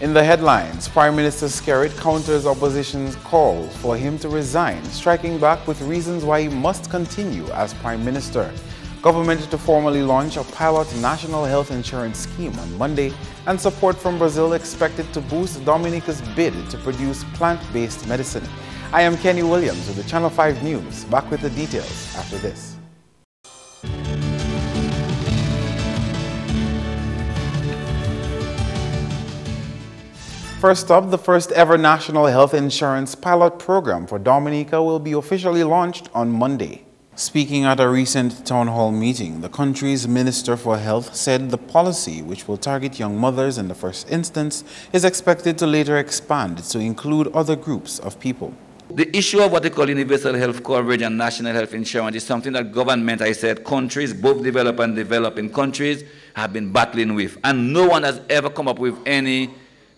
In the headlines, Prime Minister Skerrit counters opposition's call for him to resign, striking back with reasons why he must continue as Prime Minister. Government to formally launch a pilot national health insurance scheme on Monday, and support from Brazil expected to boost Dominica's bid to produce plant-based medicine. I am Kenny Williams with the Channel 5 News. Back with the details after this. First up, the first ever national health insurance pilot program for Dominica will be officially launched on Monday. Speaking at a recent town hall meeting, the country's Minister for Health said the policy, which will target young mothers in the first instance, is expected to later expand to include other groups of people. The issue of what they call universal health coverage and national health insurance is something that government, I said, countries, both developed and developing countries, have been battling with. And no one has ever come up with any,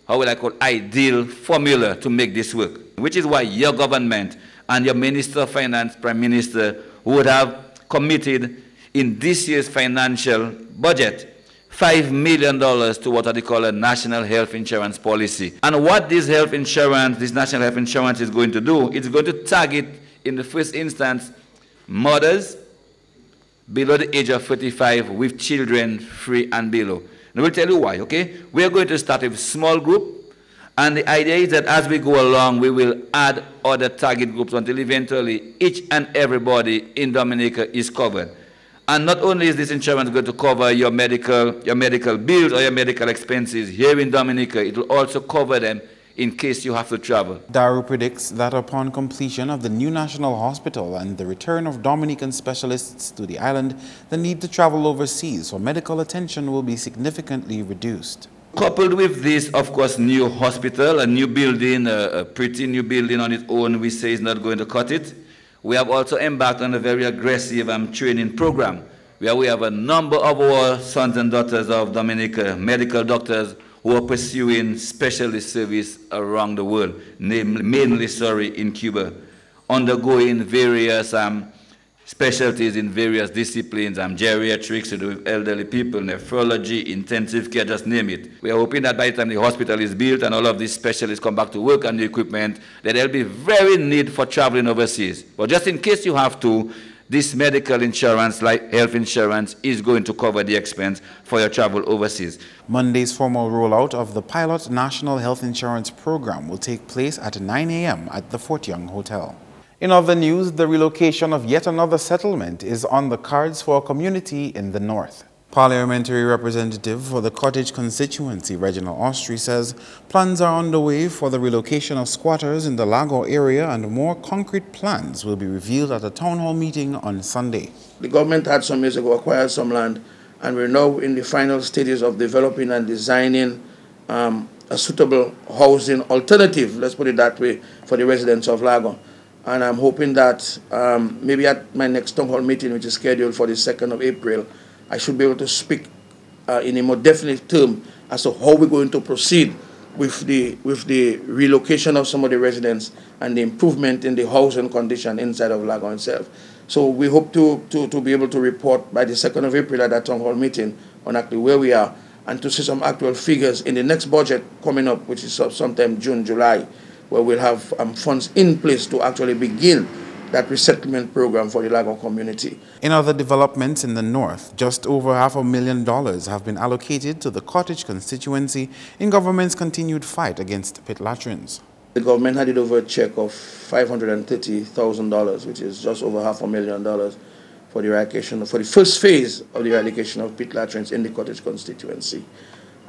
how will I call, ideal formula to make this work. Which is why your government and your Minister of Finance, Prime Minister, would have committed in this year's financial budget $5 million to what they call a national health insurance policy. And what this health insurance, this national health insurance is going to do, it's going to target, in the first instance, mothers below the age of 35 with children 3 and below. And we'll tell you why, okay? We are going to start with a small group, and the idea is that as we go along, we will add other target groups until eventually each and everybody in Dominica is covered. And not only is this insurance going to cover your medical bills or your medical expenses here in Dominica, it will also cover them in case you have to travel. Daru predicts that upon completion of the new national hospital and the return of Dominican specialists to the island, the need to travel overseas for medical attention will be significantly reduced. Coupled with this, of course, new hospital, a new building, a pretty new building on its own, we say is not going to cut it. We have also embarked on a very aggressive training program where we have a number of our sons and daughters of Dominica, medical doctors, who are pursuing specialist service around the world, mainly in Cuba, undergoing various specialties in various disciplines, geriatrics to do with elderly people, nephrology, intensive care, just name it. We are hoping that by the time the hospital is built and all of these specialists come back to work on the equipment, that there'll be very need for traveling overseas. But just in case you have to, this medical insurance, like health insurance, is going to cover the expense for your travel overseas. Monday's formal rollout of the pilot national health insurance program will take place at 9 a.m. at the Fort Young Hotel. In other news, the relocation of yet another settlement is on the cards for a community in the north. Parliamentary representative for the Cottage constituency, Reginald Austrie, says plans are underway for the relocation of squatters in the Lago area, and more concrete plans will be revealed at a town hall meeting on Sunday. The government had some years ago acquired some land, and we're now in the final stages of developing and designing a suitable housing alternative, let's put it that way, for the residents of Lago. And I'm hoping that maybe at my next town hall meeting, which is scheduled for the 2nd of April, I should be able to speak in a more definite term as to how we're going to proceed with the relocation of some of the residents and the improvement in the housing condition inside of Lago itself. So we hope to be able to report by the 2nd of April at that town hall meeting on actually where we are, and to see some actual figures in the next budget coming up, which is sometime June, July, where we'll have funds in place to actually begin that resettlement program for the Lago community. In other developments in the north, just over $500,000 have been allocated to the Cottage constituency in government's continued fight against pit latrines. The government handed over a check of $530,000, which is just over $500,000 for the eradication, for the first phase of the eradication of pit latrines in the Cottage constituency.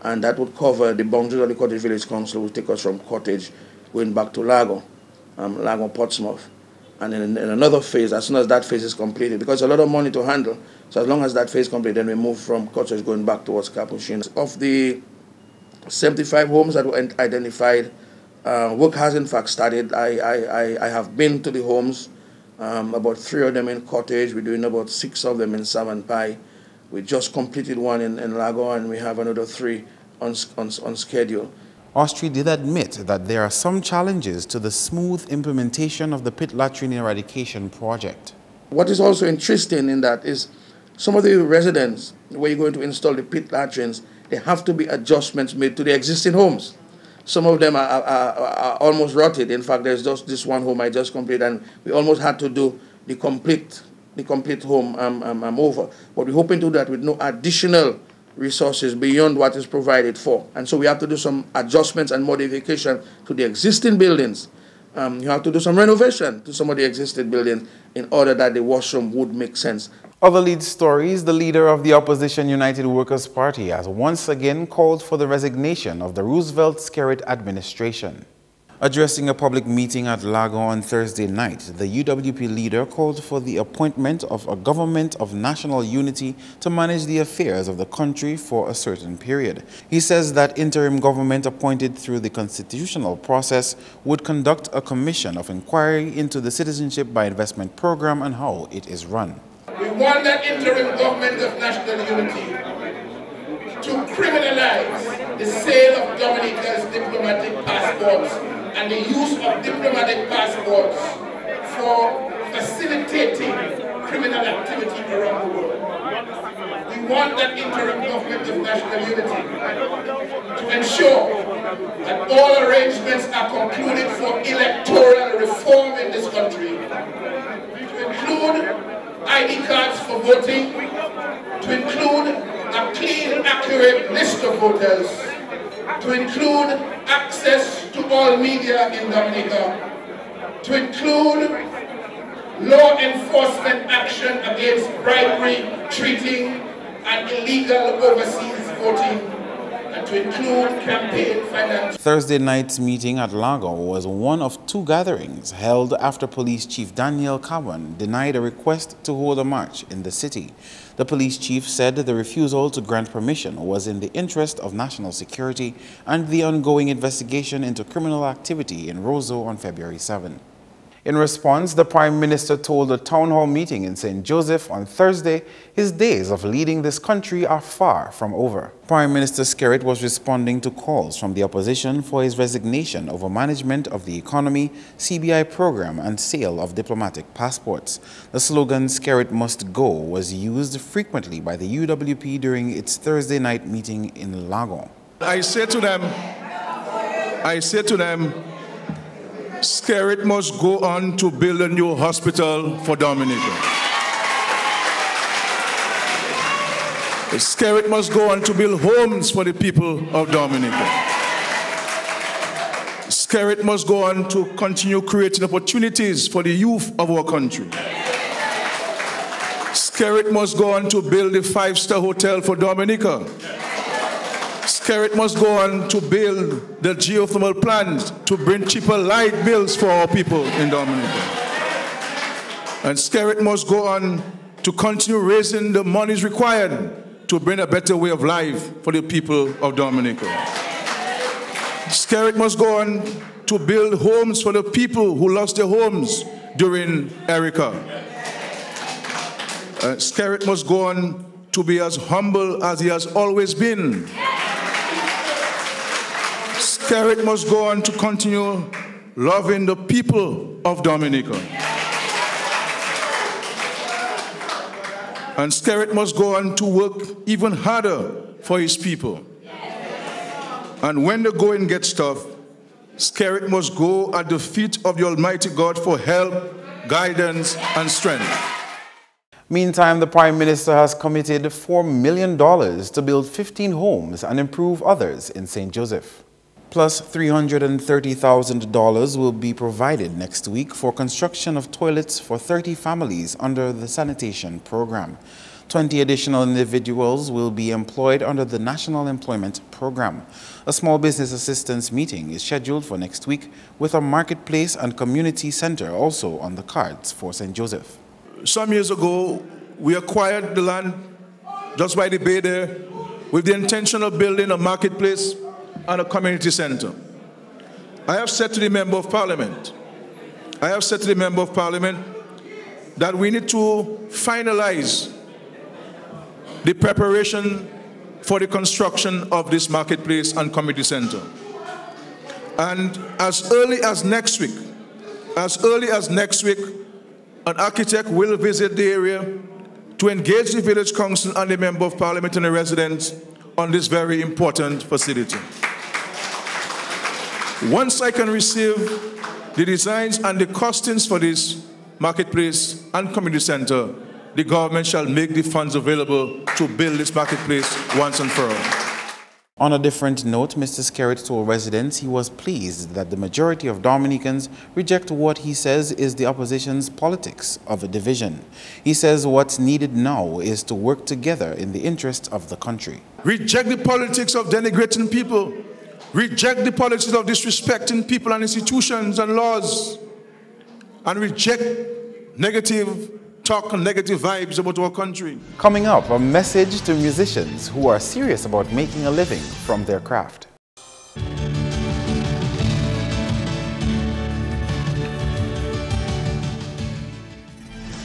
And that would cover the boundaries of the Cottage Village Council, will take us from Cottage going back to Lago, Lago Portsmouth. And in another phase, as soon as that phase is completed, because it's a lot of money to handle, so as long as that phase is completed, then we move from Cottage going back towards Capuchin. Of the 75 homes that were identified, work has in fact started. I have been to the homes, about 3 of them in Cottage. We're doing about 6 of them in Savanpai. We just completed one in Lago, and we have another 3 on schedule. Austrie did admit that there are some challenges to the smooth implementation of the pit latrine eradication project. What is also interesting in that is some of the residents where you're going to install the pit latrines, there have to be adjustments made to the existing homes. Some of them are almost rotted. In fact, there's just this one home I just completed, and we almost had to do the complete home over. But we're hoping to do that with no additional resources beyond what is provided for. And so we have to do some adjustments and modification to the existing buildings. You have to do some renovation to some of the existing buildings in order that the washroom would make sense. Other lead stories: the leader of the opposition United Workers' Party has once again called for the resignation of the Roosevelt-Skerrit administration. Addressing a public meeting at Lago on Thursday night, the UWP leader called for the appointment of a government of national unity to manage the affairs of the country for a certain period. He says that interim government appointed through the constitutional process would conduct a commission of inquiry into the Citizenship by Investment program and how it is run. We want that interim government of national unity to criminalize the sale of Dominica's diplomatic passports and the use of diplomatic passports for facilitating criminal activity around the world. We want that interim government of national unity to ensure that all arrangements are concluded for electoral reform in this country, to include ID cards for voting, to include a clean, accurate list of voters, to include access to all media in Dominica, to include law enforcement action against bribery, cheating, and illegal overseas voting, and to include campaign finance. Thursday night's meeting at Lago was one of two gatherings held after Police Chief Daniel Kawan denied a request to hold a march in the city. The police chief said the refusal to grant permission was in the interest of national security and the ongoing investigation into criminal activity in Roseau on February 7. In response, the Prime Minister told a town hall meeting in St. Joseph on Thursday his days of leading this country are far from over. Prime Minister Skerrit was responding to calls from the opposition for his resignation over management of the economy, CBI program, and sale of diplomatic passports. The slogan "Skerrit must go" was used frequently by the UWP during its Thursday night meeting in Lago. I say to them, Skerrit must go on to build a new hospital for Dominica. Skerrit must go on to build homes for the people of Dominica. Skerrit must go on to continue creating opportunities for the youth of our country. Skerrit must go on to build a 5-star hotel for Dominica. Skerrit must go on to build the geothermal plant to bring cheaper light bills for our people in Dominica. And Skerrit must go on to continue raising the monies required to bring a better way of life for the people of Dominica. Skerrit must go on to build homes for the people who lost their homes during Erica. Skerrit must go on to be as humble as he has always been. Skerrit must go on to continue loving the people of Dominica. And Skerrit must go on to work even harder for his people. And when the going gets tough, Skerrit must go at the feet of the Almighty God for help, guidance, and strength. Meantime, the Prime Minister has committed $4 million to build 15 homes and improve others in St. Joseph. Plus, $330,000 will be provided next week for construction of toilets for 30 families under the sanitation program. 20 additional individuals will be employed under the National Employment Program. A small business assistance meeting is scheduled for next week with a marketplace and community center also on the cards for St. Joseph. Some years ago, we acquired the land just by the bay there with the intention of building a marketplace and a community center. I have said to the Member of Parliament, that we need to finalize the preparation for the construction of this marketplace and community center. And as early as next week, an architect will visit the area to engage the Village Council and the Member of Parliament and the residents on this very important facility. Once I can receive the designs and the costings for this marketplace and community center, the government shall make the funds available to build this marketplace once and for all. On a different note, Mr. Skerritt told residents he was pleased that the majority of Dominicans reject what he says is the opposition's politics of a division. He says what's needed now is to work together in the interest of the country. Reject the politics of denigrating people. Reject the politics of disrespecting people and institutions and laws. And reject negative talk and negative vibes about our country. Coming up, a message to musicians who are serious about making a living from their craft.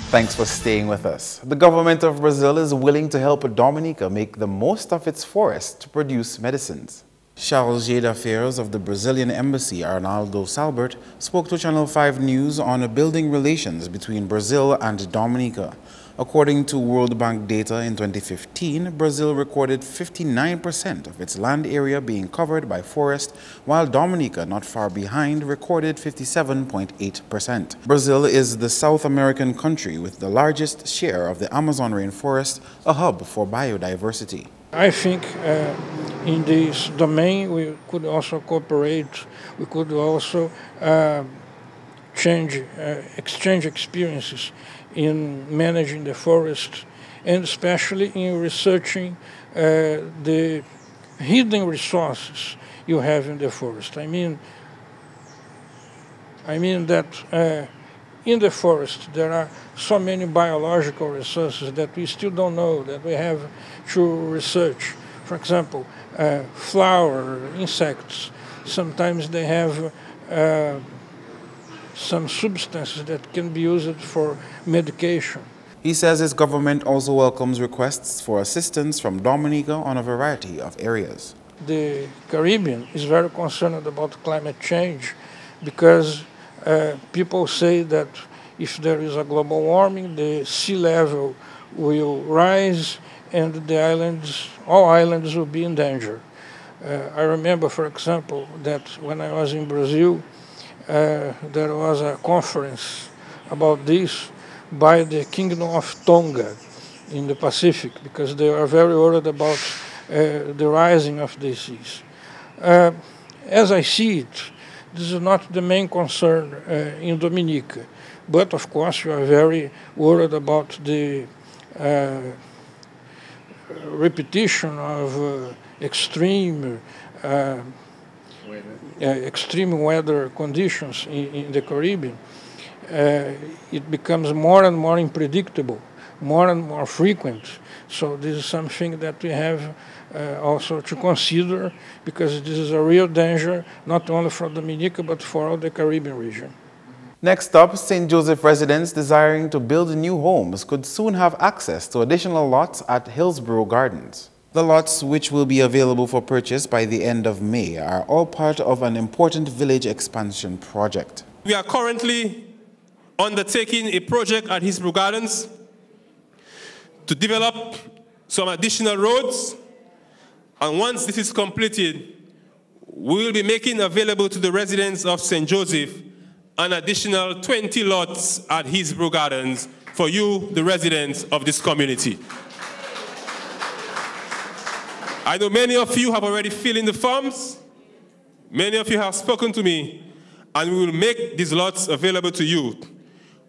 Thanks for staying with us. The government of Brazil is willing to help Dominica make the most of its forests to produce medicines. Chargé d'Affaires of the Brazilian Embassy, Arnaldo Salbert, spoke to Channel 5 News on building relations between Brazil and Dominica. According to World Bank data in 2015, Brazil recorded 59% of its land area being covered by forest, while Dominica, not far behind, recorded 57.8%. Brazil is the South American country with the largest share of the Amazon rainforest, a hub for biodiversity. I think in this domain we could also cooperate, we could also exchange experiences in managing the forest and especially in researching the hidden resources you have in the forest. I mean that in the forest there are so many biological resources that we still don't know, that we have to research. For example, flower, insects, sometimes they have some substances that can be used for medication. He says his government also welcomes requests for assistance from Dominica on a variety of areas. The Caribbean is very concerned about climate change because people say that if there is a global warming, the sea level will rise and the islands, all islands will be in danger. I remember, for example, that when I was in Brazil, there was a conference about this by the Kingdom of Tonga in the Pacific, because they are very worried about the rising of the seas. As I see it, this is not the main concern in Dominica, but of course we are very worried about the repetition of extreme weather conditions in the Caribbean. It becomes more and more unpredictable, more and more frequent. So this is something that we have also to consider, because this is a real danger, not only for Dominica, but for all the Caribbean region. Next up, St. Joseph residents desiring to build new homes could soon have access to additional lots at Hillsborough Gardens. The lots, which will be available for purchase by the end of May, are all part of an important village expansion project. We are currently undertaking a project at Hillsborough Gardens to develop some additional roads, and once this is completed, we will be making available to the residents of St. Joseph an additional 20 lots at Hillsborough Gardens for you, the residents of this community. I know many of you have already filled in the forms. Many of you have spoken to me, and we will make these lots available to you.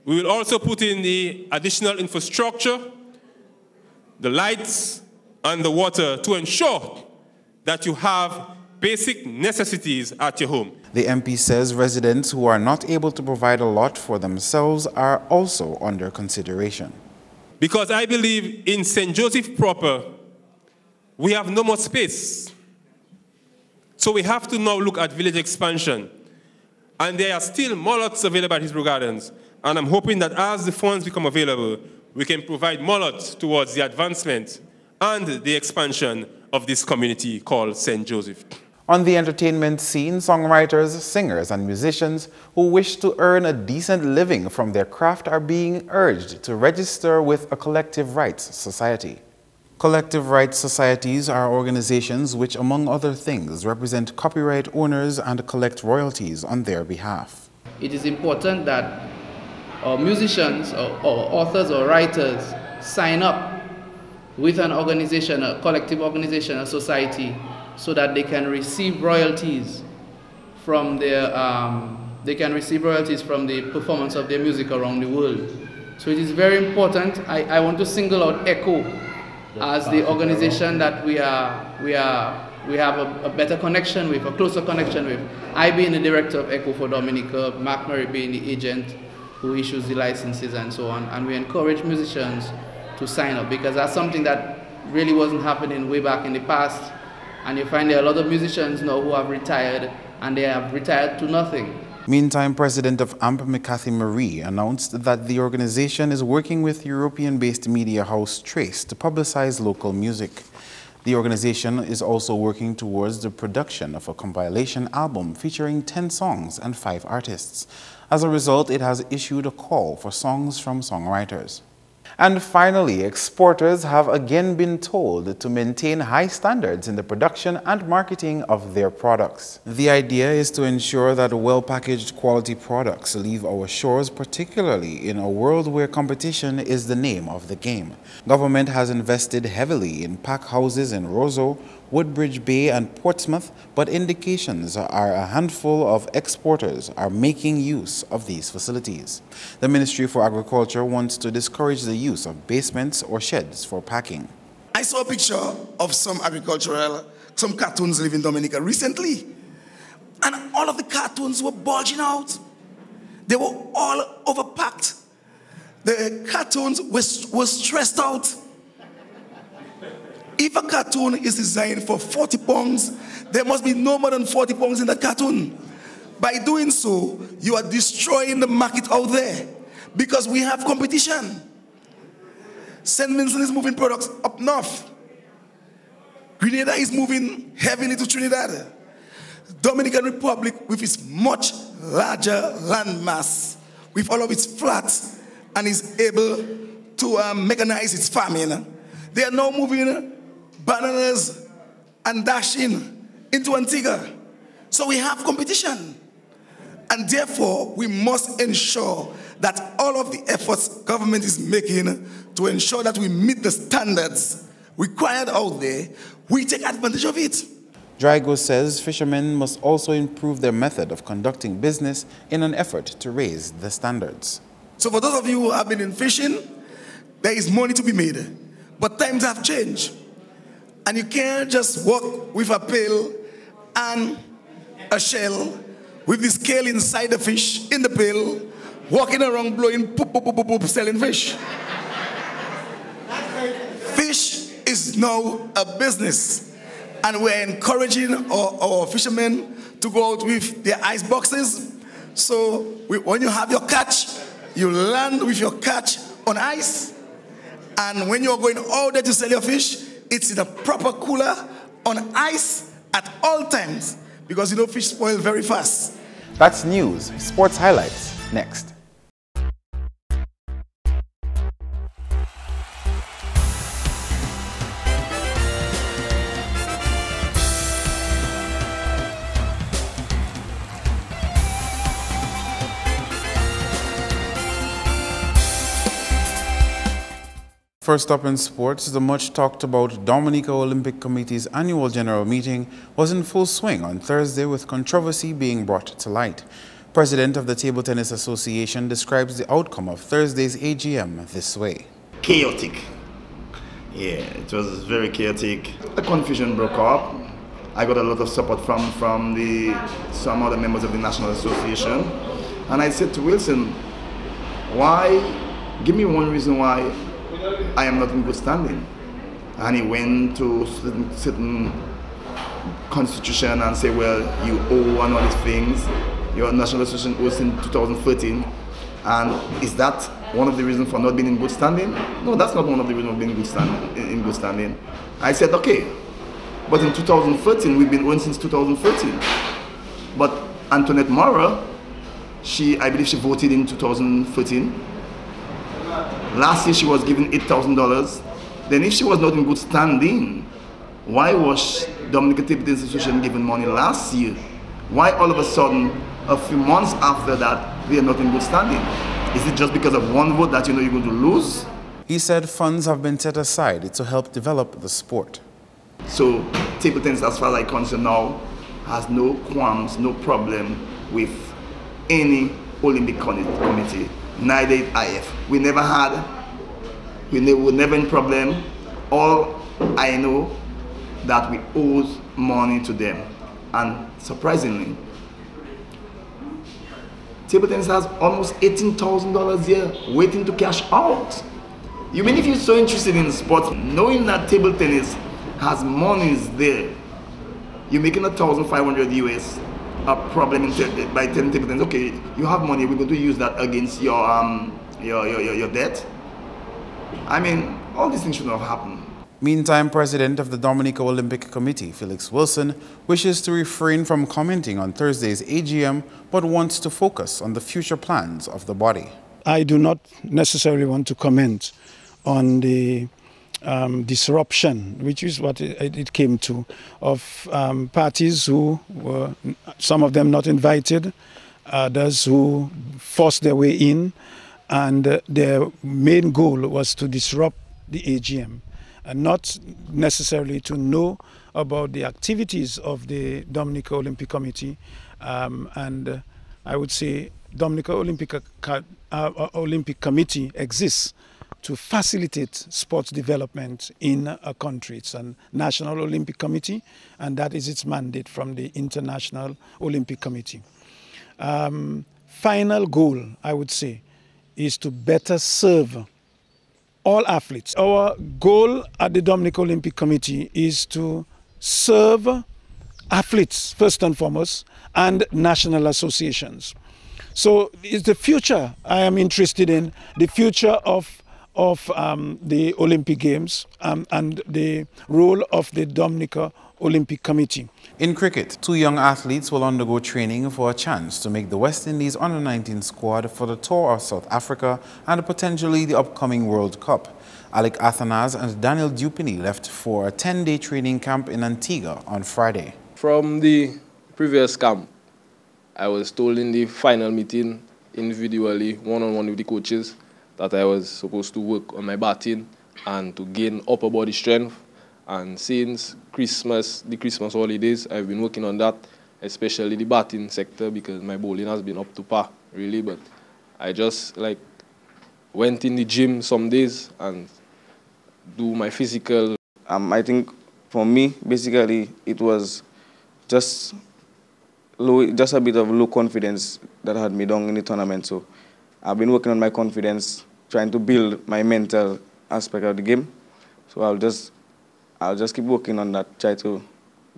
We will also put in the additional infrastructure, the lights, and the water to ensure that you have basic necessities at your home. The MP says residents who are not able to provide a lot for themselves are also under consideration. Because I believe in St. Joseph proper, we have no more space. So we have to now look at village expansion. And there are still more lots available at Hillsborough Gardens. And I'm hoping that as the funds become available, we can provide more lots towards the advancement and the expansion of this community called St. Joseph. On the entertainment scene, songwriters, singers, and musicians who wish to earn a decent living from their craft are being urged to register with a collective rights society. Collective rights societies are organizations which, among other things, represent copyright owners and collect royalties on their behalf. It is important that our musicians or authors or writers sign up with an organization, a collective organization, a society, so that they can receive royalties from their from the performance of their music around the world. So it is very important. I want to single out ECHO as the organization that we have a better connection with, a closer connection with. I being the director of ECHO for Dominica, Mark Murray being the agent who issues the licenses and so on, and we encourage musicians to sign up, because that's something that really wasn't happening way back in the past, and you find there are a lot of musicians now who have retired, and they have retired to nothing. Meantime, President of AMP, McCarthy Marie, announced that the organization is working with European-based media house Trace to publicize local music. The organization is also working towards the production of a compilation album featuring 10 songs and 5 artists. As a result, it has issued a call for songs from songwriters. And finally, exporters have again been told to maintain high standards in the production and marketing of their products. The idea is to ensure that well-packaged quality products leave our shores, particularly in a world where competition is the name of the game. Government has invested heavily in pack houses in Roseau, Woodbridge Bay and Portsmouth, but indications are a handful of exporters are making use of these facilities. The Ministry for Agriculture wants to discourage the use of basements or sheds for packing. I saw a picture of some cartoons living in Dominica recently, and all of the cartoons were bulging out. They were all overpacked. The cartoons were stressed out. If a cartoon is designed for 40 pounds, there must be no more than 40 pounds in that cartoon. By doing so, you are destroying the market out there, because we have competition. St. Vincent is moving products up north. Grenada is moving heavily to Trinidad. Dominican Republic, with its much larger landmass, with all of its flats, and is able to mechanize its farming. They are now moving bananas and dashing into Antigua. So we have competition. And therefore, we must ensure that all of the efforts government is making to ensure that we meet the standards required out there, we take advantage of it. Drago says fishermen must also improve their method of conducting business in an effort to raise the standards. So for those of you who have been in fishing, there is money to be made. But times have changed. And you can't just walk with a pail and a shell with the scale inside the fish in the pail, walking around blowing poop, poop, poop, poop, poop, selling fish. Fish is now a business. And we're encouraging our fishermen to go out with their ice boxes. So when you have your catch, you land with your catch on ice. And when you're going out there to sell your fish, it's in a proper cooler on ice at all times, because you know fish spoil very fast. That's news. Sports highlights next. First up in sports, the much talked about Dominica Olympic Committee's annual general meeting was in full swing on Thursday, with controversy being brought to light. President of the Table Tennis Association describes the outcome of Thursday's AGM this way. Chaotic. Yeah, it was very chaotic. The confusion broke up. I got a lot of support from some other members of the National Association. And I said to Wilson, give me one reason why I am not in good standing. And he went to certain constitution and say, well, you owe and all these things. Your National Association owes in 2013. And is that one of the reasons for not being in good standing? No, that's not one of the reasons for being in good standing. I said, okay, but in 2013, we've been owing since 2013. But Antoinette Mara, I believe she voted in 2013. Last year she was given $8,000. Then if she was not in good standing, why was Dominica Table Tennis Association given money last year? Why all of a sudden, a few months after that, they are not in good standing? Is it just because of one vote that you know you're going to lose? He said funds have been set aside to help develop the sport. So table tennis, as far as I'm concerned now, has no qualms, no problem with any Olympic committee, neither IF. We never were never in problem. All I know that we owe money to them. And surprisingly, table tennis has almost $18,000 a year waiting to cash out. You mean if you're so interested in sports, knowing that table tennis has monies there, you're making $1,500 US a problem by telling table tennis, okay, you have money, we're going to use that against your debt. I mean, all these things should not have happened. Meantime, President of the Dominica Olympic Committee, Felix Wilson, wishes to refrain from commenting on Thursday's AGM, but wants to focus on the future plans of the body. I do not necessarily want to comment on the disruption, which is what it came to, of parties who were, some of them not invited, others who forced their way in, and their main goal was to disrupt the AGM, and not necessarily to know about the activities of the Dominica Olympic Committee. And I would say Dominica Olympic Committee exists to facilitate sports development in a country. It's a National Olympic Committee, and that is its mandate from the International Olympic Committee. Final goal, I would say, is to better serve all athletes. Our goal at the Dominica Olympic Committee is to serve athletes, first and foremost, and national associations. So it's the future I am interested in, the future of the Olympic Games and the role of the Dominica Olympic Committee. In cricket, 2 young athletes will undergo training for a chance to make the West Indies Under-19 squad for the Tour of South Africa and potentially the upcoming World Cup. Alec Athanas and Daniel Dupini left for a 10-day training camp in Antigua on Friday. From the previous camp, I was told in the final meeting, individually, one-on-one with the coaches, that I was supposed to work on my batting and to gain upper body strength. And since the Christmas holidays, I've been working on that, especially the batting sector, because my bowling has been up to par, really. But I just went in the gym some days and do my physical. I think for me, basically, it was just a bit of low confidence that had me down in the tournament. So I've been working on my confidence, trying to build my mental aspect of the game. So I'll just keep working on that, try to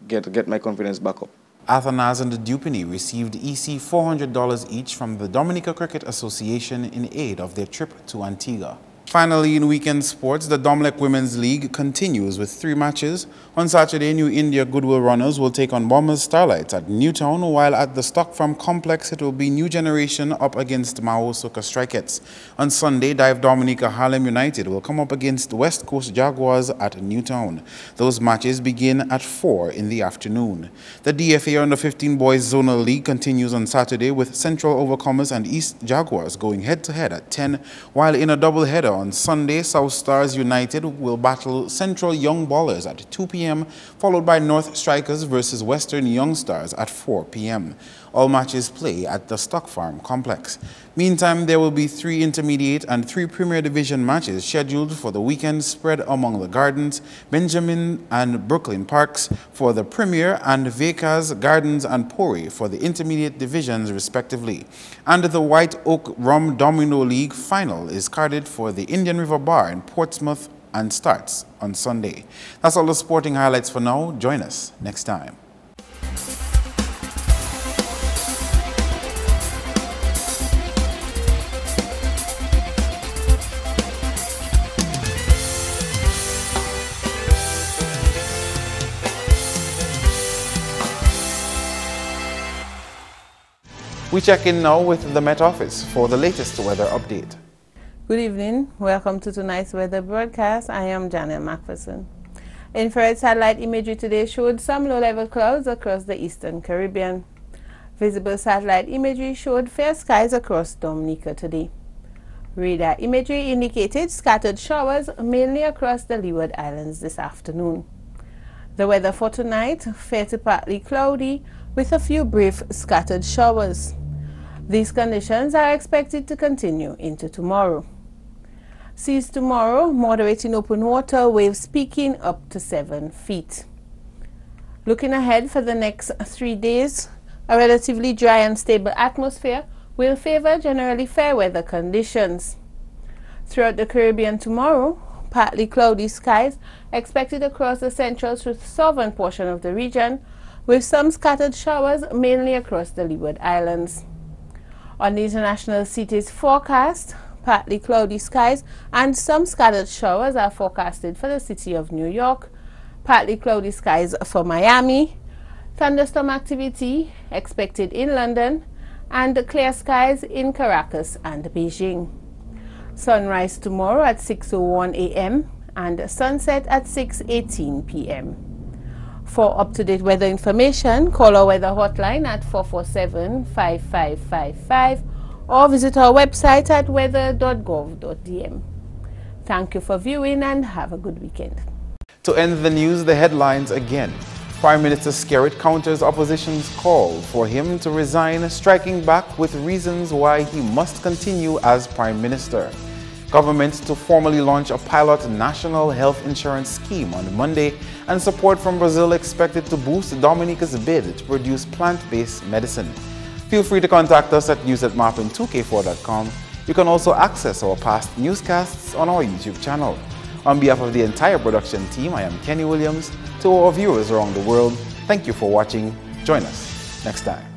get my confidence back up. Athanas and Dupini received EC $400 each from the Dominica Cricket Association in aid of their trip to Antigua. Finally, in weekend sports, the Domlec Women's League continues with 3 matches. On Saturday, New India Goodwill Runners will take on Bombers Starlights at Newtown, while at the Stock Farm Complex, it will be New Generation up against Mao Soka Strikettes. On Sunday, Dive Dominica Harlem United will come up against West Coast Jaguars at Newtown. Those matches begin at 4 in the afternoon. The DFA Under-15 Boys Zonal League continues on Saturday with Central Overcomers and East Jaguars going head-to-head at 10, while in a doubleheader on Sunday, South Stars United will battle Central Young Ballers at 2 p.m., followed by North Strikers versus Western Young Stars at 4 p.m. All matches play at the Stock Farm Complex. Meantime, there will be 3 intermediate and 3 Premier Division matches scheduled for the weekend spread among the Gardens, Benjamin and Brooklyn Parks for the Premier, and Vekas, Gardens and Pori for the intermediate divisions respectively. And the White Oak Rum Domino League final is carded for the Indian River Bar in Portsmouth and starts on Sunday. That's all the sporting highlights for now. Join us next time. We check in now with the Met Office for the latest weather update. Good evening. Welcome to tonight's weather broadcast. I am Janelle Macpherson. Infrared satellite imagery today showed some low-level clouds across the eastern Caribbean. Visible satellite imagery showed fair skies across Dominica today. Radar imagery indicated scattered showers mainly across the Leeward Islands this afternoon. The weather for tonight, fair to partly cloudy with a few brief scattered showers. These conditions are expected to continue into tomorrow. Seas tomorrow, moderate in open water, waves peaking up to 7 feet. Looking ahead for the next 3 days, a relatively dry and stable atmosphere will favor generally fair weather conditions. Throughout the Caribbean tomorrow, partly cloudy skies expected across the central to southern portion of the region, with some scattered showers mainly across the Leeward Islands. On the international cities forecast, partly cloudy skies and some scattered showers are forecasted for the city of New York, partly cloudy skies for Miami, thunderstorm activity expected in London, and clear skies in Caracas and Beijing. Sunrise tomorrow at 6:01 a.m. and sunset at 6:18 p.m. For up-to-date weather information, call our weather hotline at 447-5555 or visit our website at weather.gov.dm. Thank you for viewing and have a good weekend. To end the news, the headlines again. Prime Minister Skerrit counters opposition's call for him to resign, striking back with reasons why he must continue as Prime Minister. Government to formally launch a pilot national health insurance scheme on Monday, and support from Brazil expected to boost Dominica's bid to produce plant-based medicine. Feel free to contact us at news@marpin2k4.com. You can also access our past newscasts on our YouTube channel. On behalf of the entire production team, I am Kenny Williams. To our viewers around the world, thank you for watching. Join us next time.